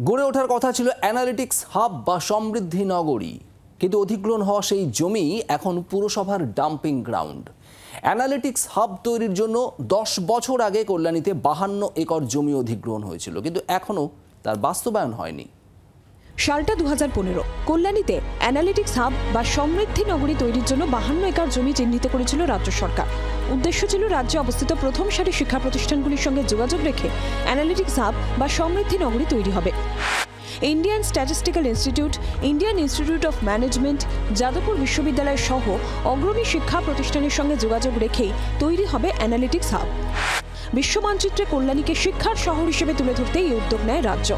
গড়ে ওঠার কথা ছিল অ্যানালিটিক্স হাব বা সমৃদ্ধি নগরী, কিন্তু অধিগ্রহণ হওয়া সেই জমি এখন পুরসভার ডাম্পিং গ্রাউন্ড। অ্যানালিটিক্স হাব তৈরির জন্য 10 বছর আগে কল্যাণীতে 52 একর জমি অধিগ্রহণ হয়েছিল, কিন্তু এখনও তার বাস্তবায়ন হয়নি। সালটা 2015। কল্যাণীতে অ্যানালিটিক্স হাব বা সমৃদ্ধি নগরী তৈরির জন্য 52 একর জমি চিহ্নিত করেছিল রাজ্য সরকার। উদ্দেশ্য ছিল রাজ্যে অবস্থিত প্রথম সারির শিক্ষা প্রতিষ্ঠানগুলির সঙ্গে যোগাযোগ রেখে অ্যানালিটিক্স হাব বা সমৃদ্ধি নগরী তৈরি হবে। Indian statistical institute, Indian institute of management, Jadavpur বিশ্ববিদ্যালয় সহ অগ্রণী শিক্ষা প্রতিষ্ঠানের সঙ্গে যোগাযোগ রেখেই তৈরি হবে অ্যানালিটিক্স হাব। বিশ্বমানচিত্রে কল্যাণীকে শিক্ষার শহর হিসেবে তুলে ধরতে এই উদ্যোগ নেয় রাজ্য।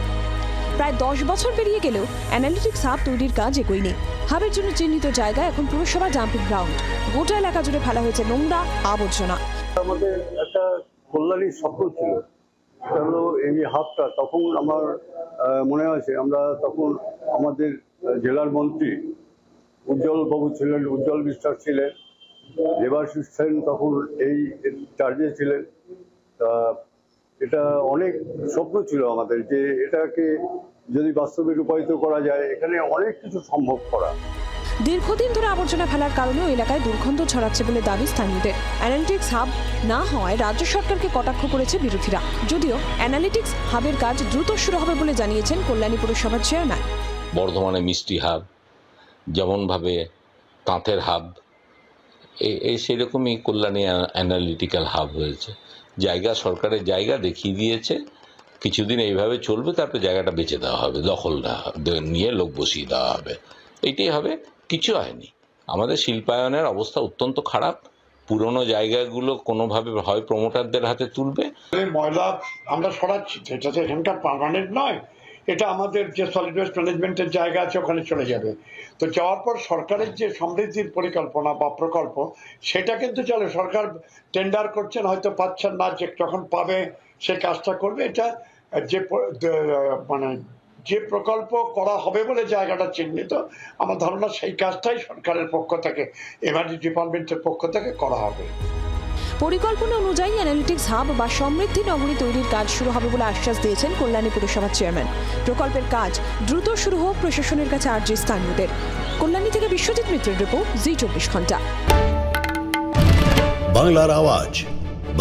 প্রায় 10 বছর পেরিয়ে গেলেও অ্যানালিটিক্স হাব তৈরির কাজ এগোয়নি। হাবের জন্য চিহ্নিত জায়গা এখন পুরসভা ডাম্পিং গ্রাউন্ড। গোটা এলাকা জুড়ে ফেলা হয়েছে নোংরা আবর্জনা। আমাদের একটা কল্যাণীর স্বপ্ন ছিল, সেটা হলো এই হাবটা। তখন আমার মনে আছে, আমরা তখন আমাদের জেলার মন্ত্রী উজ্জ্বল বাবু ছিলেন, উজ্জ্বল বিশ্বাস ছিলেন, দেবাশিস সেন তখন এই চার্জে ছিলেন। তা এটা অনেক স্বপ্ন ছিল আমাদের যে এটাকে যদি বাস্তবে রূপায়িত করা যায়, এখানে অনেক কিছু সম্ভব করা। দীর্ঘদিন ধরে আবর্জনা ফেলার কারণেও এলাকায় দুর্গন্ধ ছড়াচ্ছে বলে দাবি স্থানীয়দের। অ্যানালিটিক্স হাব না হওয়ায় রাজ্য সরকারকে কটাক্ষ করেছে বিরোধীরা। যদিও অ্যানালিটিক্স হাবের কাজ দ্রুত শুরু হবে বলে জানিয়েছেন কল্যাণী পুরসভার চেয়ারম্যান। বর্ধমানে মিষ্টি হাব, যেমনভাবে তাঁতের হাব, এই সেরকমই কল্যাণী অ্যানালিটিক্যাল হাব হয়েছে। জায়গা সরকারের জায়গা দেখিয়ে দিয়েছে, কিছুদিন এইভাবে চলবে, তারপরে জায়গাটা বেচে দেওয়া হবে, দখল নিয়ে লোক বসিয়ে দেওয়া হবে, এইটাই হবে। কিছু হয়নি। আমাদের শিল্পায়নের অবস্থা অত্যন্ত খারাপ। পুরনো জায়গাগুলো কোনোভাবে হয় প্রমোটারদের হাতে তুলবে। ময়লা আমরা সরাচ্ছি, এটা তো এখানকার পার্মানেন্ট নয়, এটা আমাদের যে সলিড ওয়েস্ট ম্যানেজমেন্টের জায়গা আছে ওখানে চলে যাবে। তো যাওয়ার পর সরকারের যে সমৃদ্ধির পরিকল্পনা বা প্রকল্প, সেটা কিন্তু চলে। সরকার টেন্ডার করছেন, হয়তো পাচ্ছেন না, যে যখন পাবে সে কাজটা করবে। এটা যে যে প্রকল্প করা হবে বলে জায়গাটা চিহ্নিত, আমার ধারণা সেই কাজটাই সরকারের পক্ষ থেকে, এমআরডি ডিপার্টমেন্টের পক্ষ থেকে করা হবে। পরিকল্পনা অনুযায়ী অ্যানালিটিক্স হাব বা সমৃদ্ধি নগরী তৈরির কাজ শুরু হবে বলে আশ্বাস দিয়েছেন কল্যাণী পুরসভার চেয়ারম্যান। প্রকল্পের কাজ দ্রুত শুরু হোক প্রশাসনের কাছে আর্জি স্থানীয়দের। কল্যাণী থেকে বিশ্বজিৎ মিত্রের রিপোর্ট, জি 24 ঘন্টা। বাংলার আওয়াজ,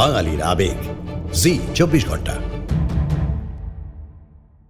বাঙালির আবেগ, জি 24 ঘন্টা।